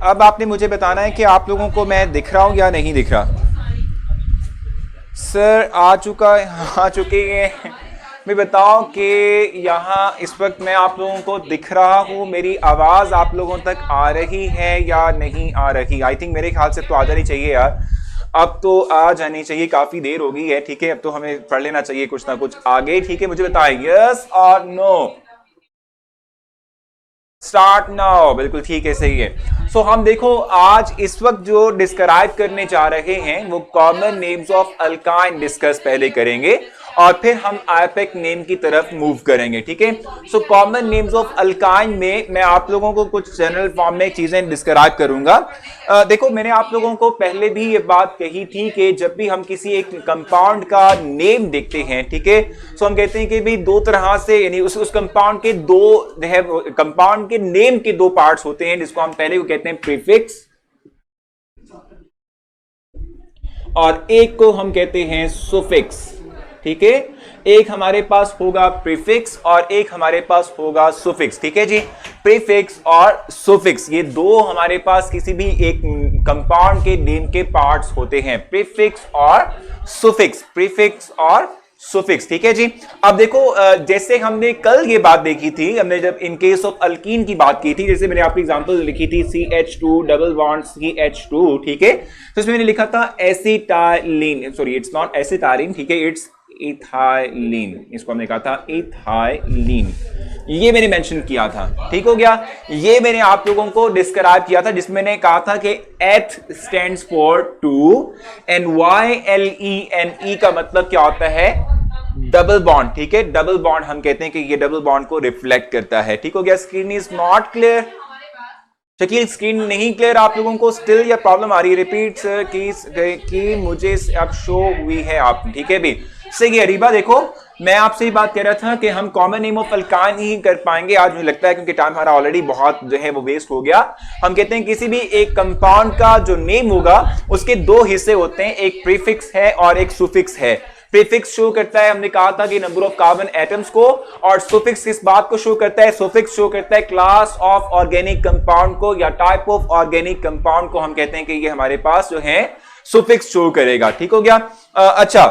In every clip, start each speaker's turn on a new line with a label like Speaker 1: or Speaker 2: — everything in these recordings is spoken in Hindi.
Speaker 1: अब आपने मुझे बताना है कि आप लोगों को मैं दिख रहा हूं या नहीं दिख रहा। सर आ चुके हैं। मैं बताऊं कि यहाँ इस वक्त मैं आप लोगों को दिख रहा हूँ, मेरी आवाज़ आप लोगों तक आ रही है या नहीं आ रही? आई थिंक मेरे ख्याल से तो आ जानी चाहिए यार, अब तो आ जानी चाहिए, काफ़ी देर हो गई है। ठीक है, अब तो हमें पढ़ लेना चाहिए कुछ ना कुछ आगे। ठीक है, मुझे बताएं यस और नो। Start now. बिल्कुल ठीक है, सही है। सो हम देखो आज इस वक्त जो डिस्क्राइब करने जा रहे हैं वो common names of alkyne discuss पहले करेंगे और फिर हम आईपेक नेम की तरफ मूव करेंगे। ठीक है, so common names of alkyne में मैं आप लोगों को कुछ जनरल फॉर्म में चीजें डिस्क्राइब करूंगा। देखो मैंने आप लोगों को पहले भी ये बात कही थी कि जब भी हम किसी एक कंपाउंड का नेम देखते हैं, ठीक है, सो हम कहते हैं कि भी दो तरह से, यानी उस कंपाउंड के दो जो है कंपाउंड के नेम के दो पार्ट्स होते हैं, जिसको हम पहले को कहते हैं प्रीफिक्स और एक को हम कहते हैं सुफिक्स। ठीक है, एक हमारे पास होगा प्रीफिक्स और एक हमारे पास होगा सुफिक्स। ठीक है जी, प्रीफिक्स और सुफिक्स ये दो हमारे पास किसी भी एक कंपाउंड के नेम के पार्ट्स होते हैं, प्रीफिक्स और सुफिक्स, प्रीफिक्स और सुफिक्स। ठीक है जी, अब देखो जैसे हमने कल ये बात देखी थी, हमने जब इन केस ऑफ अल्कीन की बात की थी, जैसे मैंने आपकी एग्जांपल लिखी थी CH2 डबल बॉन्ड CH2। ठीक है, तो इसमें मैंने लिखा था acetylene, sorry it's not acetylene, ठीक है, इट्स इथाइलिन, इसको हमने कहा था इथाइलिन, ये मैंने मेंशन किया था। ठीक हो गया, ये मैंने आप लोगों को डिस्क्राइब किया था जिसमें मैंने कहा था कि eth stands for two and YLENE का मतलब क्या होता है? Double bond. ठीक है, डबल बॉन्ड हम कहते हैं कि ये डबल बॉन्ड को रिफ्लेक्ट करता है। ठीक हो गया, screen is not clear? Shakeel screen नहीं क्लियर आप लोगों को स्टिल या प्रॉब्लम आ रही है? रिपीट सर कि मुझे अब शो हुई है आप, ठीक है भी सही है। रीबा देखो मैं आपसे ही बात कर रहा था कि हम कॉमन नेम ऑफ अल्काइन ही कर पाएंगे आज, मुझे लगता है, क्योंकि टाइम हमारा ऑलरेडी बहुत जो है वो वेस्ट हो गया। हम कहते हैं किसी भी एक कंपाउंड का जो नेम होगा उसके दो हिस्से होते हैं, एक प्रीफिक्स है और एक सुफिक्स है। प्रीफिक्स शो करता है, हमने कहा था कि नंबर ऑफ कार्बन एटम्स को, और सुफिक्स किस बात को शो करता है? सुफिक्स शो करता है क्लास ऑफ ऑर्गेनिक कंपाउंड को या टाइप ऑफ ऑर्गेनिक कंपाउंड को। हम कहते हैं कि ये हमारे पास जो है सुफिक्स शो करेगा। ठीक हो गया, अच्छा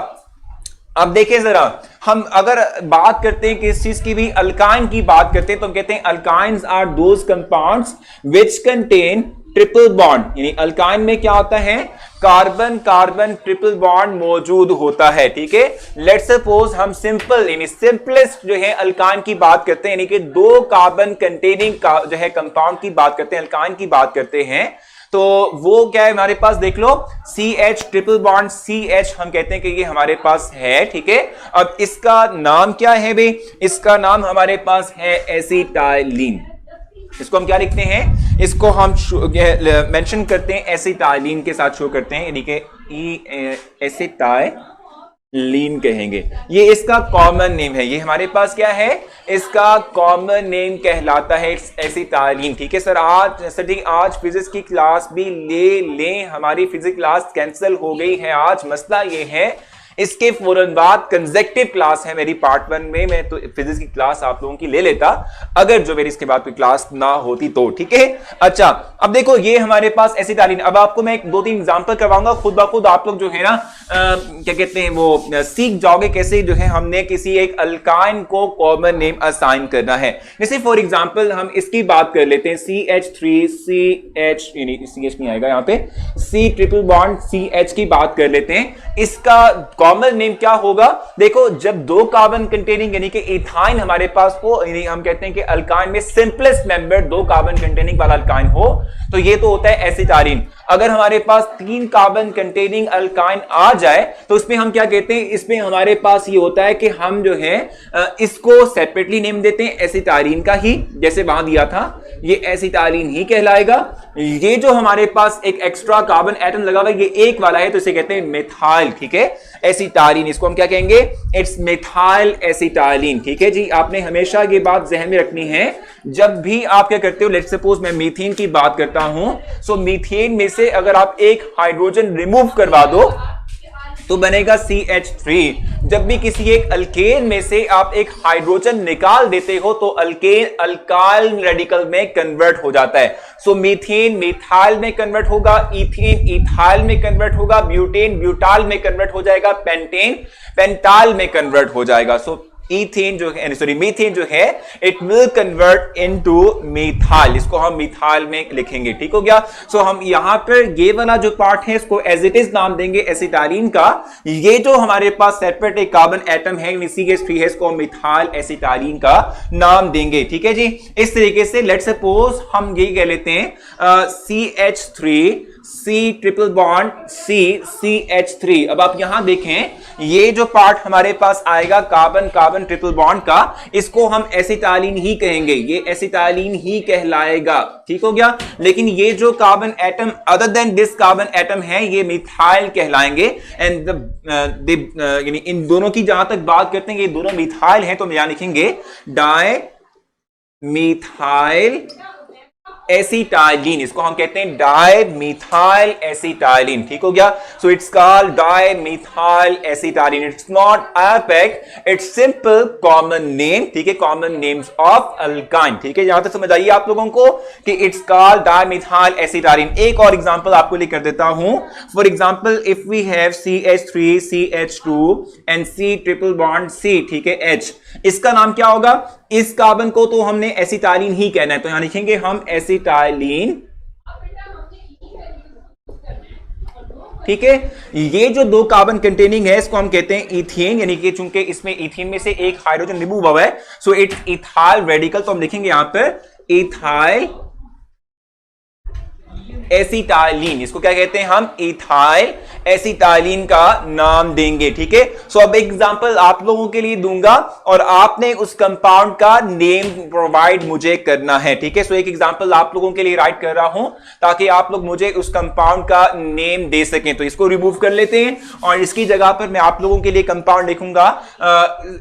Speaker 1: अब देखिए जरा, हम अगर बात करते हैं किस चीज की भी, अल्काइन की बात करते हैं, तो हम कहते हैं alkynes are those compounds which contain triple bond. यानी अल्काइन में क्या होता है? कार्बन कार्बन ट्रिपल बॉन्ड मौजूद होता है। ठीक है, लेट्स सपोज हम सिंपल यानी सिंपलेस्ट जो है अल्काइन की बात करते हैं, यानी कि दो कार्बन कंटेनिंग का जो है कंपाउंड की बात करते हैं, अल्काइन की बात करते हैं, तो वो क्या है हमारे पास? देख लो CH ट्रिपल बॉन्ड CH हम कहते हैं कि ये हमारे पास है। ठीक है, अब इसका नाम क्या है भाई? इसका नाम हमारे पास है एसिटाइलिन। इसको हम क्या लिखते हैं? इसको हम मेंशन करते हैं एसिटाइलिन के साथ शो करते हैं, यानी कि एसिटाइलिन कहेंगे। ये इसका कॉमन नेम है, ये हमारे पास क्या है? इसका कॉमन नेम कहलाता है एसिटाइलिन। ठीक है सर, आज फिजिक्स की क्लास भी ले लें, हमारी फिजिक्स क्लास कैंसिल हो गई है आज। मसला ये है इसके फौरन बाद कंसेक्टिव क्लास है मेरी पार्ट 1 में, मैं तो फिजिक्स की क्लास आप लोगों की ले लेता अगर जो मेरी इसके बाद कोई क्लास ना होती तो। ठीक है, अच्छा अब देखो ये हमारे पास एसिटाइलिन। अब आपको मैं दो तीन एग्जांपल करवाऊंगा, खुद ब खुद आप लोग जो है ना क्या कहते हैं वो सीख जाओगे कैसे जो है हमने किसी एक अल्काइन को कॉमन नेम असाइन करना है। जैसे फॉर एग्जांपल हम इसकी बात कर लेते हैं CH3CH, CH नहीं आएगा यहाँ पे, C ट्रिपल बॉन्ड CH की बात कर लेते हैं। इसका कॉमन नेम क्या होगा? देखो जब दो कार्बन कंटेनिंग यानी कि इथाइन हमारे पास हो, यानी हम कहते हैं कि अल्काइन में सिंपलेस्ट मेंबर दो कार्बन कंटेनिंग वाला अल्काइन हो, तो ये तो होता है एसिटाइलिन। अगर हमारे पास 3 कार्बन कंटेनिंग अल्काइन आ जाए तो इसमें हम क्या कहते हैं? इसमें हमारे पास ये होता है कि हम जो है इसको सेपरेटली नेम देते हैं एसिटाइलिन का ही, जैसे वहां दिया था, ये एसिटाइलिन ही कहलाएगा। ये जो हमारे पास एक एक्स्ट्रा कार्बन एटम लगा हुआ है ये एक वाला है, तो इसे कहते हैं मिथाइल। ठीक है, एसिटाइलिन, इसको हम क्या कहेंगे? It's methyl acetylene. ठीक है जी, आपने हमेशा ये बात जहन में रखनी है जब भी आप क्या करते हो। लेट्स सपोज मैं मीथेन की बात करता हूं, सो मीथेन में से अगर आप एक हाइड्रोजन रिमूव करवा दो तो बनेगा CH3। जब भी किसी एक अल्केन में से आप एक हाइड्रोजन निकाल देते हो तो अल्केन अल्काइल रेडिकल में कन्वर्ट हो जाता है। सो मीथेन मिथाइल में कन्वर्ट होगा, इथेन इथाइल में कन्वर्ट होगा, ब्यूटेन ब्यूटाइल में कन्वर्ट हो जाएगा, पेंटेन पेंटाइल में कन्वर्ट हो जाएगा। सो ईथेन जो है, सॉरी मीथेन जो है, it will convert into methyl, इसको हम मिथाइल में लिखेंगे। ठीक हो गया। सो हम यहां पर ये वाला जो पार्ट है इसको एज इट इज नाम देंगे एसिटाइलिन का। ये जो हमारे पास सेपरेट एक कार्बन एटम है CH3 है, इसको मिथाइल एसिटाइलिन का नाम देंगे। ठीक है जी। इस तरीके से लेट्स सपोज हम ये कह लेते हैं CH3 C triple bond C CH3। अब आप यहां देखें ये जो पार्ट हमारे पास आएगा कार्बन कार्बन ट्रिपल बॉन्ड का, इसको हम एसिटाइलिन ही कहेंगे, ये एसिटाइलिन ही कहलाएगा। ठीक हो गया। लेकिन ये जो carbon atom other than this carbon atom है ये मिथाइल कहलाएंगे। एंड यानी इन दोनों की जहां तक बात करते हैं ये दोनों मिथाइल हैं, तो हम यहां लिखेंगे डाई मिथाइल एसिटाइलिन, इसको हम कहते हैं डाई मिथाइल एसिटाइलिन। ठीक हो गया। सो it's called dimethyl acetylene. It's not APEC, it's simple common name. ठीक है, कॉमन नेम्स ऑफ अल्काइन। ठीक है, यहां तक समझ आइए आप लोगों को कि it's called dimethyl acetylene. एक और एग्जांपल आपको लिए कर देता हूं। For example if we have CH3 CH2 and C triple bond C, ठीक है, H, इसका नाम क्या होगा? इस कार्बन को तो हमने एसिटाइलिन ही कहना है, तो यहां लिखेंगे हम एसिटाइलिन। ठीक है, ये जो दो कार्बन कंटेनिंग है इसको हम कहते हैं इथेन, यानी कि चूंकि इसमें इथेन में से एक हाइड्रोजन रिमूव हुआ है, सो इट्स इथाइल रेडिकल, तो हम लिखेंगे यहां पर इथाइल एसिटाइलिन। इसको क्या कहते हैं हम? इथाइल एसिटाइलिन का नाम देंगे। ठीक है। सो अब एग्जांपल आप लोगों के लिए दूंगा और आपने उस कंपाउंड का नेम प्रोवाइड मुझे करना है। ठीक है। सो एक एग्जांपल आप लोगों के लिए राइट कर रहा हूं ताकि आप लोग मुझे उस कंपाउंड का नेम दे सकें। तो इसको रिमूव कर लेते हैं और इसकी जगह पर मैं आप लोगों के लिए कंपाउंड लिखूंगा।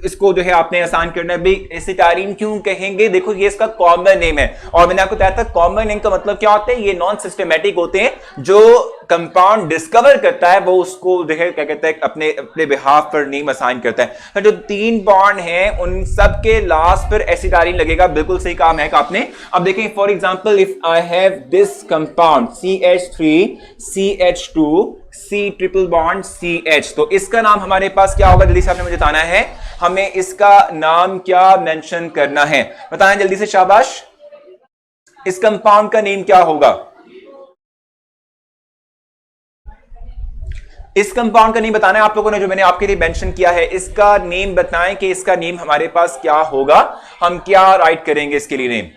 Speaker 1: इसको जो है आपने आसान करना है। भाई एसिटाइलिन क्यों कहेंगे? देखो ये इसका कॉमन नेम है और मैंने आपको बताया था कॉमन नेम का मतलब क्या होता है, ये नॉन सिस्टमेटिक होते हैं। जो कंपाउंड डिस्कवर करता है वो उसको जो है क्या कहता है अपने बिहाफ पर नेम असाइन करता है। तो जो तीन बॉन्ड हैं उन सब के लास्ट पर एसिटाइलिन लगेगा। बिल्कुल सही काम है आपने। अब देखें for example if I have this compound CH3 CH2 C triple bond CH, तो इसका नाम हमारे पास क्या होगा? जल्दी से आपने मुझे बताना है, हमें इसका नाम क्या मेंशन करना है, बताएं जल्दी से, शाबाश। इस कंपाउंड का नेम क्या होगा? इस कंपाउंड का नेम बताना है आप लोगों ने, जो मैंने आपके लिए मेंशन किया है। इसका नेम बताएं कि इसका नेम हमारे पास क्या होगा, हम क्या राइट करेंगे इसके लिए नेम।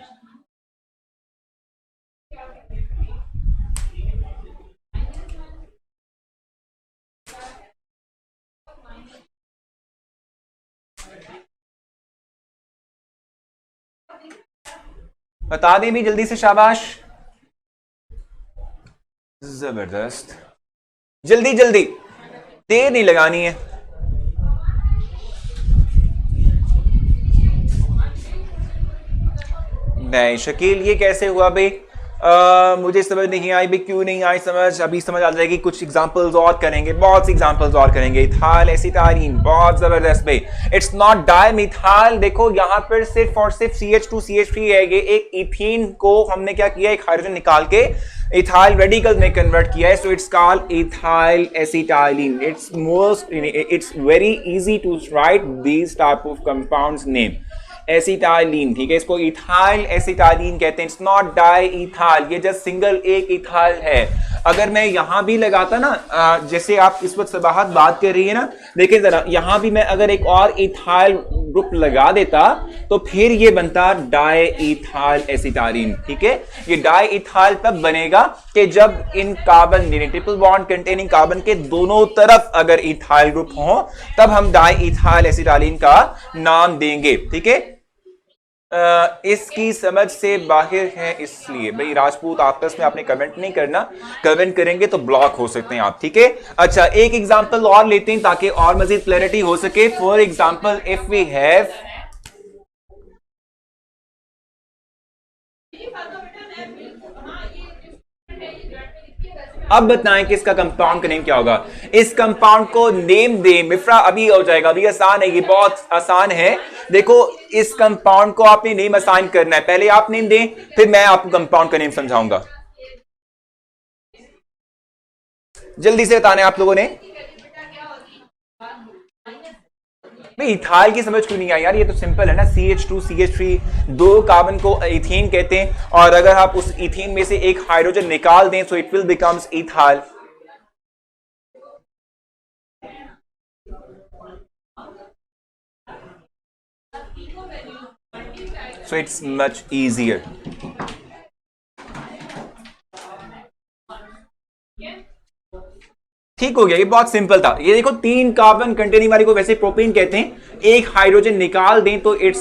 Speaker 1: बता दें भी जल्दी से, शाबाश, जबरदस्त, जल्दी जल्दी, देर नहीं लगानी है। नहीं शकील, ये कैसे हुआ भाई? मुझे समझ नहीं आई भाई, क्यों नहीं आई समझ? अभी समझ आ जाएगी। कुछ एग्जांपल्स और करेंगे, बहुत सी एग्जांपल्स और करेंगे। इथाइल एसिटाइलिन, बहुत जबरदस्त भाई। It's not dimethyl. देखो यहां पर सिर्फ और सिर्फ CH2 CH3 है। ये एक इथीन को हमने क्या किया, एक हाइड्रोजन निकाल के इथाइल रेडिकल में कन्वर्ट किया है। So it's called ethyl acetylene. It's very easy to write these type of compounds name, acetylene. ठीक है, इसको इथाइल एसिटाइलिन कहते हैं। इट्स नॉट डाई इथाइल, ये जस्ट सिंगल एक इथाइल है। अगर मैं यहां भी लगाता ना, जैसे आप इस वक्त सबाहत बात कर रही है ना, देखिए जरा यहां भी मैं अगर एक और इथाइल ग्रुप लगा देता तो फिर ये बनता डाई इथाइल एसिटाइलिन। ठीक है, ये डाई इथाइल तब बनेगा कि जब इन carbon triple bond containing carbon के दोनों तरफ अगर इथाइल ग्रुप हो तब हम डाई इथाइल एसिटाइलिन का नाम देंगे। ठीक है, इसकी समझ से बाहर है इसलिए भाई राजपूत आपस में आपने कमेंट नहीं करना, कमेंट करेंगे तो ब्लॉक हो सकते हैं आप। ठीक है, अच्छा एक एग्जांपल और लेते हैं ताकि और मजीद क्लैरिटी हो सके। For example if we have अब बताएं कि इसका कंपाउंड का नेम क्या होगा। इस कंपाउंड को नेम दे मिफ्रा, अभी हो जाएगा, अभी आसान है, ये बहुत आसान है। देखो इस कंपाउंड को आपने नेम असाइन करना है, पहले आप नेम दें फिर मैं आपको कंपाउंड का नेम समझाऊंगा। जल्दी से बताना है आप लोगों ने। भाई इथाइल की समझ क्यों नहीं आई यार, ये तो सिंपल है ना, CH2 CH3, दो कार्बन को इथेन कहते हैं, और अगर आप उस इथेन में से एक हाइड्रोजन निकाल दें सो it will becomes ethyl. So it's much easier. ठीक हो गया, ये बहुत सिंपल था। ये देखो 3 कार्बन कंटेनिंग वाली को वैसे प्रोपेन कहते हैं, एक हाइड्रोजन निकाल दें तो इट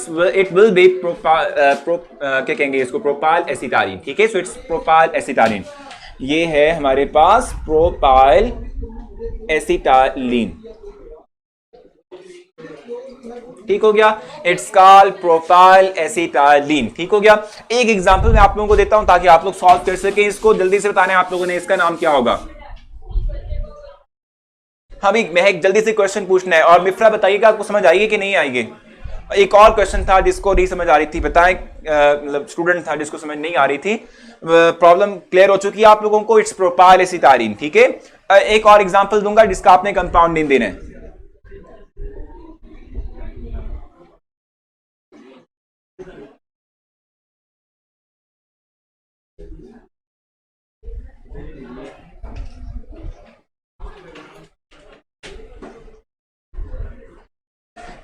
Speaker 1: विल बी क्या कहेंगे इसको, प्रोपाइल एसिटालीन। ठीक है, सो इट्स प्रोपाइल एसिटालीन। ये है हमारे पास प्रोपाइल एसिटालीन। ठीक हो गया, इट्स कॉल्ड प्रोपाइल एसिटालीन। ठीक हो गया। एक एग्जांपल मैं आप लोगों को देता हूं ताकि आप लोग सॉल्व कर सकें इसको। जल्दी से बताना है आप लोगों ने इसका नाम क्या होगा। हाँ भाई महक जल्दी से क्वेश्चन पूछना है, और मिफ्रा बताइएगा आपको समझ आएगी कि नहीं आएगी। एक और क्वेश्चन था जिसको नहीं समझ आ रही थी, बताएं, मतलब स्टूडेंट था जिसको समझ नहीं आ रही थी, प्रॉब्लम क्लियर हो चुकी है आप लोगों को। It's propyl acetylene. ठीक है, एक और एग्जांपल दूंगा जिसका आपने कंपाउंड नेम देना है।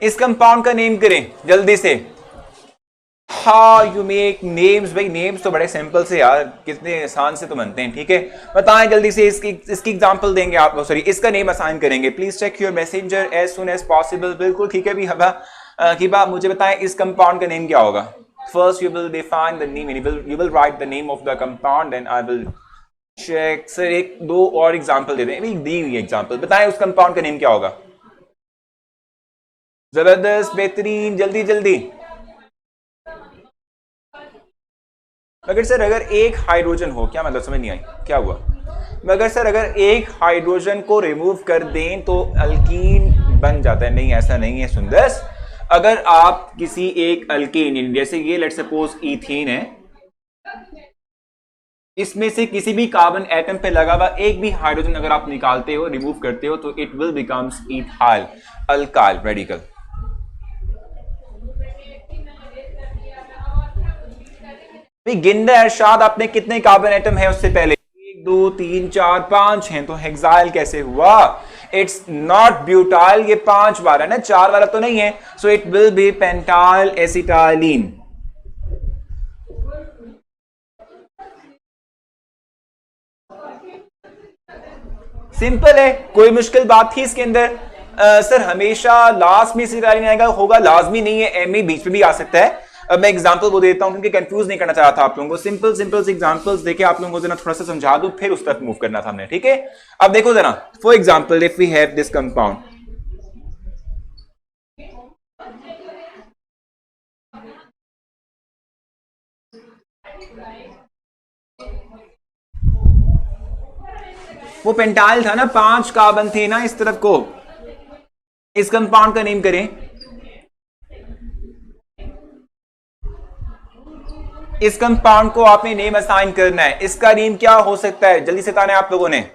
Speaker 1: इस कंपाउंड का नेम करें जल्दी से। हाउ यू मेक नेम्स, भाई नेम्स तो बड़े सिंपल से यार, कितने आसान से तो बनते हैं। ठीक है, बताएं जल्दी से, इसकी एग्जांपल देंगे आप, सॉरी इसका नेम असाइन करेंगे। Please check your messenger as soon as possible. बिल्कुल ठीक है भी हवा किबा, मुझे बताएं इस कंपाउंड का नेम क्या होगा। First you will define the name, you will write the name of the compound, then I will check. Sir एक दो और एग्जांपल दे दें, दी हुई एग्जांपल बताएं उस कंपाउंड का नेम क्या होगा। जबरदस्त, बेहतरीन, जल्दी जल्दी। मगर सर अगर एक हाइड्रोजन हो, क्या मतलब समझ नहीं आई, क्या हुआ। मगर सर अगर एक हाइड्रोजन को रिमूव कर दें तो अल्कीन बन जाता है। नहीं ऐसा नहीं है सुंदर, अगर आप किसी एक अल्कीन, जैसे ये लेट्स सपोज इथेन है, इसमें से किसी भी कार्बन एटम पे लगा हुआ एक भी हाइड्रोजन अगर आप निकालते हो, रिमूव करते हो, तो it will becomes ethyl alkyl radical. गिनना अरशाद आपने कितने कार्बन एटम है उससे पहले, 1 2 3 4 5 हैं, तो हेक्साइल कैसे हुआ। इट्स नॉट ब्यूटाइल, ये 5 वाला ना, 4 वाला तो नहीं है, so it will B pentyl acetylene. Simple है, कोई मुश्किल बात थी इसके अंदर। सर हमेशा लास्ट में एसिटाइलिन आएगा, होगा लाजमी नहीं है, एम में बीच में भी आ सकता है। अब मैं एग्जांपल वो देता हूं क्योंकि कंफ्यूज नहीं करना चाह रहा था आप लोगों को। सिंपल सिंपल एग्जांपल्स देके आप लोगों को जरा थोड़ा सा समझा दूं, फिर उस तरफ मूव करना था हमने। ठीक है, अब देखो जरा, for example if we have this compound, वो पेंटाइल था ना, 5 कार्बन थे ना इस तरफ को। इस कंपाउंड का नेम करें। इस कंपाउंड को आपने नेम असाइन करना है, इसका नेम क्या हो सकता है, जल्दी से बताना है आप लोगों ने।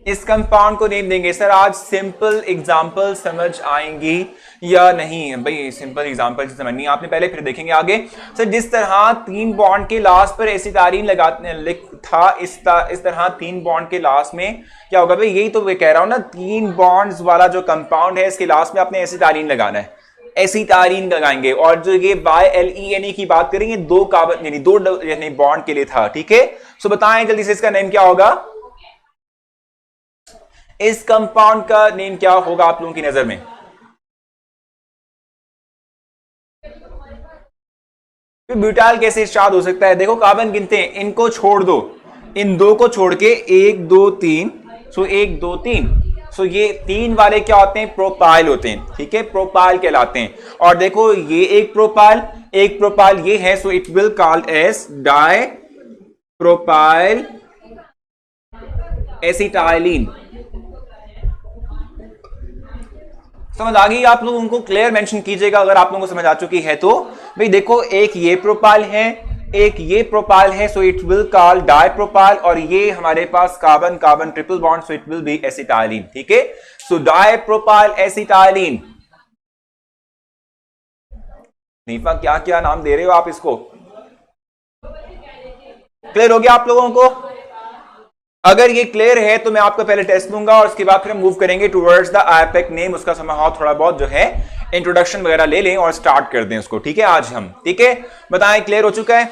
Speaker 1: इस कंपाउंड को नेम देंगे। सर आज सिंपल एग्जांपल समझ आएंगी या नहीं। भाई सिंपल एग्जांपल से समझनी आपने पहले, फिर देखेंगे आगे। सर जिस तरह 3 बॉन्ड के लास्ट पर एसिटारीन लगाते था, इस तरह 3 बॉन्ड के लास्ट में क्या होगा। भाई यही तो मैं कह रहा हूं ना, 3 बॉन्ड्स वाला जो कंपाउंड है इसके लास्ट में आपने एसिटारीन लगाना है, एसिटारीन लगाएंगे। और जो ये YLENE की बात करेंगे, 2 कार्बन यानी 2 बॉन्ड के लिए था। ठीक है, सो बताएं जल्दी से इसका नेम क्या होगा। इस कंपाउंड का नेम क्या होगा आप लोगों की नजर में। ब्यूटाइल कैसे इरशाद हो सकता है। देखो कार्बन गिनते हैं, इनको छोड़ दो, इन 2 को छोड़ के 1 2 3, सो 1 2 3, सो ये 3 वाले क्या होते हैं, प्रोपाइल होते हैं, ठीक है, प्रोपाइल कहलाते हैं। और देखो ये एक प्रोपाइल ये है, so it will called as die propyl acetylene. समझ आ गई आप लोगों को? क्लियर मेंशन कीजिएगा अगर आप लोगों को समझ आ चुकी है तो। भाई देखो एक ये प्रोपाइल है, एक ये प्रोपाइल है, so it will call di propyl. और ये हमारे पास carbon carbon triple bond, so it will be acetylene, ठीक है। So di propyl acetylene. नीफा क्या क्या नाम दे रहे हो आप इसको? क्लियर हो गया आप लोगों को? अगर ये क्लियर है तो मैं आपको पहले टेस्ट दूंगा और उसके बाद फिर हम मूव करेंगे टुवर्ड्स द आईपैक नेम। उसका समय थोड़ा बहुत जो है इंट्रोडक्शन वगैरह ले लें और स्टार्ट कर दें उसको, ठीक है आज हम, ठीक है। बताएं क्लियर हो चुका है?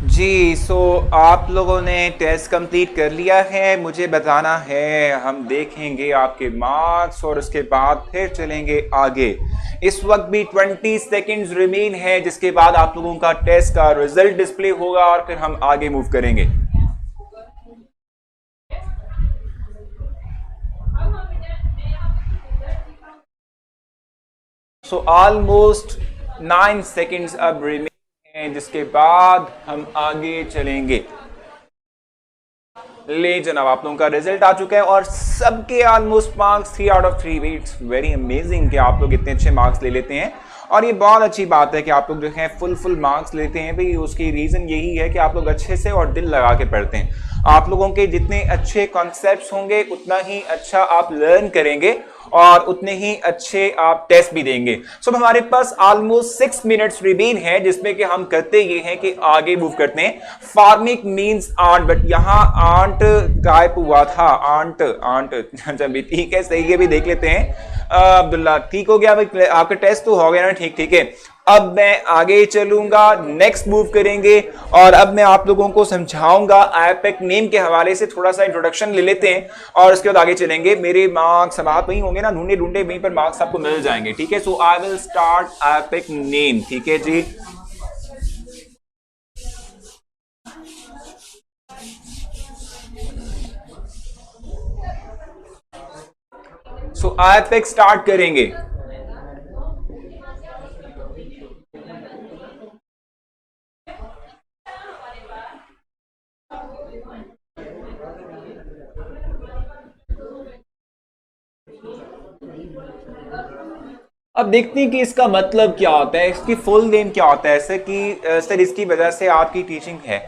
Speaker 1: जी सो आप लोगों ने टेस्ट कंप्लीट कर लिया है, मुझे बताना है, हम देखेंगे आपके मार्क्स और उसके बाद फिर चलेंगे आगे। इस वक्त भी 20 सेकेंड्स रिमेन है, जिसके बाद आप लोगों का टेस्ट का रिजल्ट डिस्प्ले होगा और फिर हम आगे मूव करेंगे। सो ऑलमोस्ट 9 सेकेंड्स अब रिमेन, जिसके बाद हम आगे चलेंगे। ले जनाब आप लोगों का रिजल्ट आ चुका है और सबके almost marks 3 out of 3। It's very amazing कि आप लोग इतने अच्छे मार्क्स ले लेते हैं और ये बहुत अच्छी बात है कि आप लोग जो है फुल मार्क्स लेते हैं। भाई उसकी रीजन यही है कि आप लोग अच्छे से और दिल लगा के पढ़ते हैं। आप लोगों के जितने अच्छे कॉन्सेप्ट्स होंगे उतना ही अच्छा आप लर्न करेंगे और उतने ही अच्छे आप टेस्ट भी देंगे। सो हमारे पास ऑलमोस्ट 6 मिनट्स रिमेन है, जिसमें कि हम करते ये हैं कि आगे मूव करते हैं। फार्मिक मींस आंट, बट यहाँ आंट टाइप हुआ था, आंट अच्छा भी ठीक है, सही है, भी देख लेते हैं। अब्दुल्ला ठीक हो गया भाई, आपका टेस्ट तो हो गया ना, ठीक है। अब मैं आगे चलूंगा, नेक्स्ट मूव करेंगे और अब मैं आप लोगों को समझाऊंगा आईपैक नेम के हवाले से। थोड़ा सा इंट्रोडक्शन ले लेते हैं और उसके बाद आगे चलेंगे। मेरे मार्क्स अब आप वहीं होंगे ना, ढूंढे ढूंढे वहीं पर मार्क्स आपको मिल जाएंगे, ठीक है। So I will start IUPAC name, ठीक है जी। सो आईपैक स्टार्ट करेंगे। अब देखते हैं कि इसका मतलब क्या होता है, इसकी फुल नेम क्या होता है। ऐसे कि सर इसकी वजह से आपकी टीचिंग है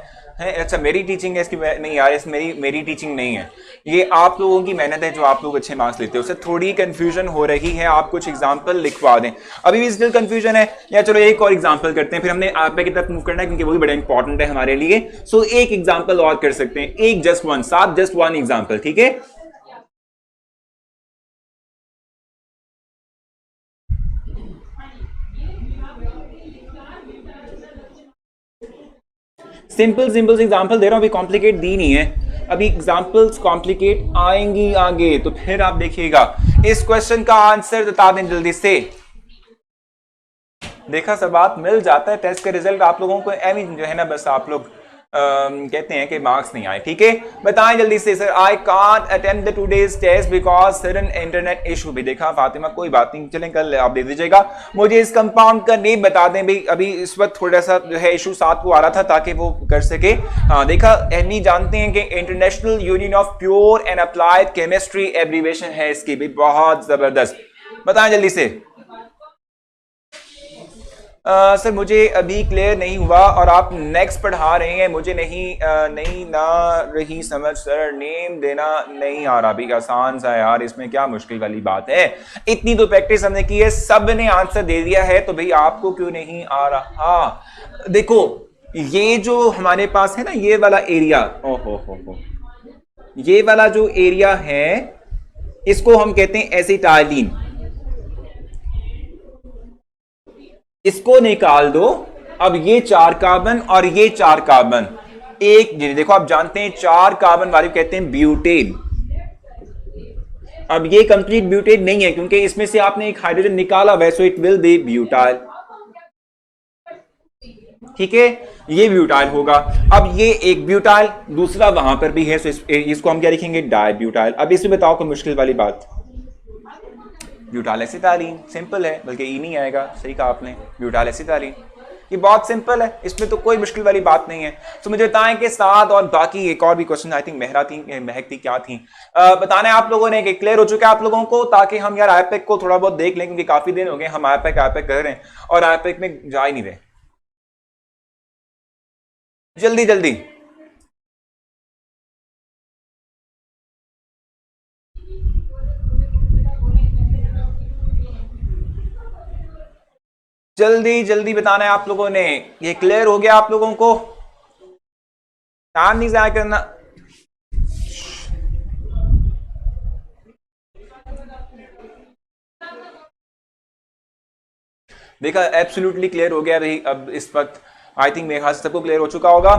Speaker 1: अच्छा मेरी टीचिंग है इसकी नहीं यार, इस मेरी टीचिंग नहीं है, ये आप लोगों की मेहनत है जो आप लोग अच्छे मार्क्स लेते हो। उससे थोड़ी कंफ्यूजन हो रही है, आप कुछ एग्जांपल लिखवा दें। अभी भी स्टिल कंफ्यूजन है या चलो एक और एग्जांपल करते हैं, फिर हमने आप की तरफ मूव करना है क्योंकि वो भी बड़ा इंपॉर्टेंट है हमारे लिए। सो एक एग्जाम्पल और कर सकते हैं, एक जस्ट वन एग्जाम्पल, ठीक है। सिंपल एग्जांपल दे रहा हूं, अभी कॉम्प्लिकेट दी नहीं है, अभी एग्जांपल्स कॉम्प्लिकेट आएंगी आगे, तो फिर आप देखिएगा। इस क्वेश्चन का आंसर बता दें जल्दी से। देखा सब बात मिल जाता है, टेस्ट का रिजल्ट आप लोगों को एम जो है ना, बस आप लोग कहते हैं कि मार्क्स नहीं आए, ठीक है। बताएं जल्दी से। Sir I can't attempt the today's test because sudden internet issue. भी देखा फातिमा, कोई बात नहीं, चलें कल आप दे दीजिएगा। मुझे इस कंपाउंड का नेम बता दें भाई, अभी इस वक्त थोड़ा सा जो है इशू साथ को आ रहा था ताकि वो कर सके। हाँ देखा, एनी जानते हैं कि international union of pure and applied chemistry abbreviation है इसकी भी, बहुत जबरदस्त। बताएं जल्दी से। सर मुझे अभी क्लियर नहीं हुआ और आप नेक्स्ट पढ़ा रहे हैं, मुझे नहीं ना रही समझ सर, नेम देना नहीं आ रहा। भी आसान सा यार, इसमें क्या मुश्किल वाली बात है, इतनी तो प्रैक्टिस हमने की है, सब ने आंसर दे दिया है, तो भाई आपको क्यों नहीं आ रहा। देखो ये जो हमारे पास है ना, ये वाला एरिया, हो ये वाला जो एरिया है इसको हम कहते हैं एसिटाइलिन। इसको निकाल दो। अब ये 4 कार्बन और ये 4 कार्बन, एक देखो आप जानते हैं 4 कार्बन वाले कहते हैं ब्यूटेन। अब ये कंप्लीट ब्यूटेन नहीं है क्योंकि इसमें से आपने एक हाइड्रोजन निकाला, वैसे इट विल बी ब्यूटाइल। ठीक है, ये ब्यूटाइल होगा। अब ये एक ब्यूटाइल, दूसरा वहां पर भी है, तो इसको हम क्या लिखेंगे, डाइब्यूटाइल। अब इसमें बताओ कोई मुश्किल वाली बात। ब्यूटाइल एसिटालीन, सिंपल है, बल्कि ई नहीं आएगा, सही कहा आपने, ब्यूटाइल एसिटालीन, ये बहुत सिंपल है, इसमें तो कोई मुश्किल वाली बात नहीं है। तो मुझे बताएं कि साथ और बाकी एक और भी क्वेश्चन, आई थिंक महरा थी, महक थी, क्या थी, बताना है आप लोगों ने कि क्लियर हो चुका है आप लोगों को, ताकि हम यार आईपैक को थोड़ा बहुत देख लें, क्योंकि काफी दिन हो गए हम आईपैक कर रहे हैं और आईपैक में जा ही नहीं रहे। जल्दी जल्दी जल्दी जल्दी बताना है आप लोगों ने, ये क्लियर हो गया आप लोगों को, टाइम नहीं जाया करना। देखा, एब्सोल्युटली क्लियर हो गया भाई। अब इस वक्त आई थिंक मेरे ख्याल से सबको क्लियर हो चुका होगा।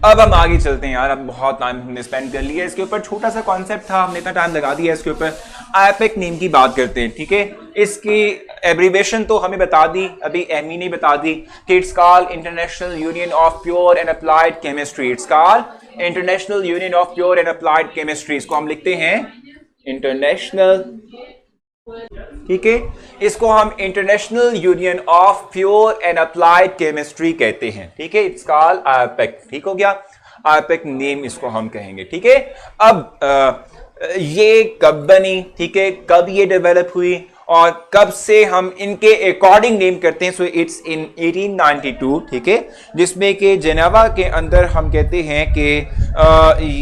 Speaker 1: अब हम आगे चलते हैं यार, अब बहुत टाइम हमने स्पेंड कर लिया इसके ऊपर, छोटा सा कॉन्सेप्ट था, हमने इतना टाइम लगा दिया इसके ऊपर। आईपैक नेम की बात करते हैं, ठीक है। इसकी एब्रीवेशन तो हमें बता दी, अभी एमी ने बता दी कि it's called international union of pure and applied chemistry. It's called international union of pure and applied chemistry, इसको हम लिखते हैं इंटरनेशनल, ठीक है, इसको हम international union of pure and applied chemistry कहते हैं, ठीक है। इट्स कॉल्ड आईपैक, ठीक हो गया, आईपैक नेम इसको हम कहेंगे, ठीक है। अब ये कब बनी, ठीक है, कब ये डेवलप हुई और कब से हम इनके अकॉर्डिंग नेम करते हैं। सो इट्स इन 1892, ठीक है, जिसमें कि जेनेवा के अंदर हम कहते हैं कि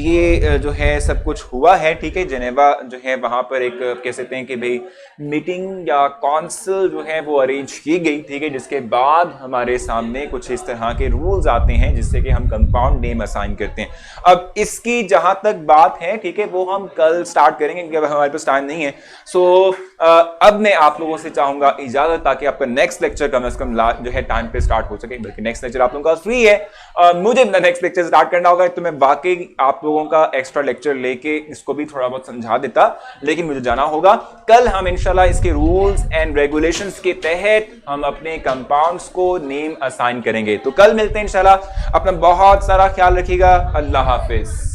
Speaker 1: ये जो है सब कुछ हुआ है, ठीक है। जेनेवा जो है वहां पर एक कह सकते हैं कि भाई मीटिंग या काउंसिल जो है वो अरेंज की गई, ठीक है, जिसके बाद हमारे सामने कुछ इस तरह के रूल्स आते हैं जिससे कि हम कंपाउंड नेम असाइन करते हैं। अब इसकी जहां तक बात है, ठीक है, वो हम कल स्टार्ट करेंगे क्योंकि अब हमारे पास टाइम नहीं है। सो अब मैं आप लोगों से चाहूंगा इजाजत, ताकि आपका नेक्स्ट लेक्चर कम से कम जो है टाइम पे स्टार्ट हो सके, बल्कि नेक्स्ट लेक्चर आप लोगों का फ्री है। मुझे नेक्स्ट लेक्चर स्टार्ट करना होगा तो मैं वाकई आप लोगों का एक्स्ट्रा लेक्चर लेके इसको भी थोड़ा बहुत समझा देता, लेकिन मुझे जाना होगा। कल हम इंशाल्लाह इसके रूल्स एंड रेगुलेशंस के तहत हम अपने कंपाउंड्स को नेम असाइन करेंगे। तो कल मिलते हैं इंशाल्लाह, अपना बहुत सारा ख्याल रखिएगा, अल्लाह हाफिज।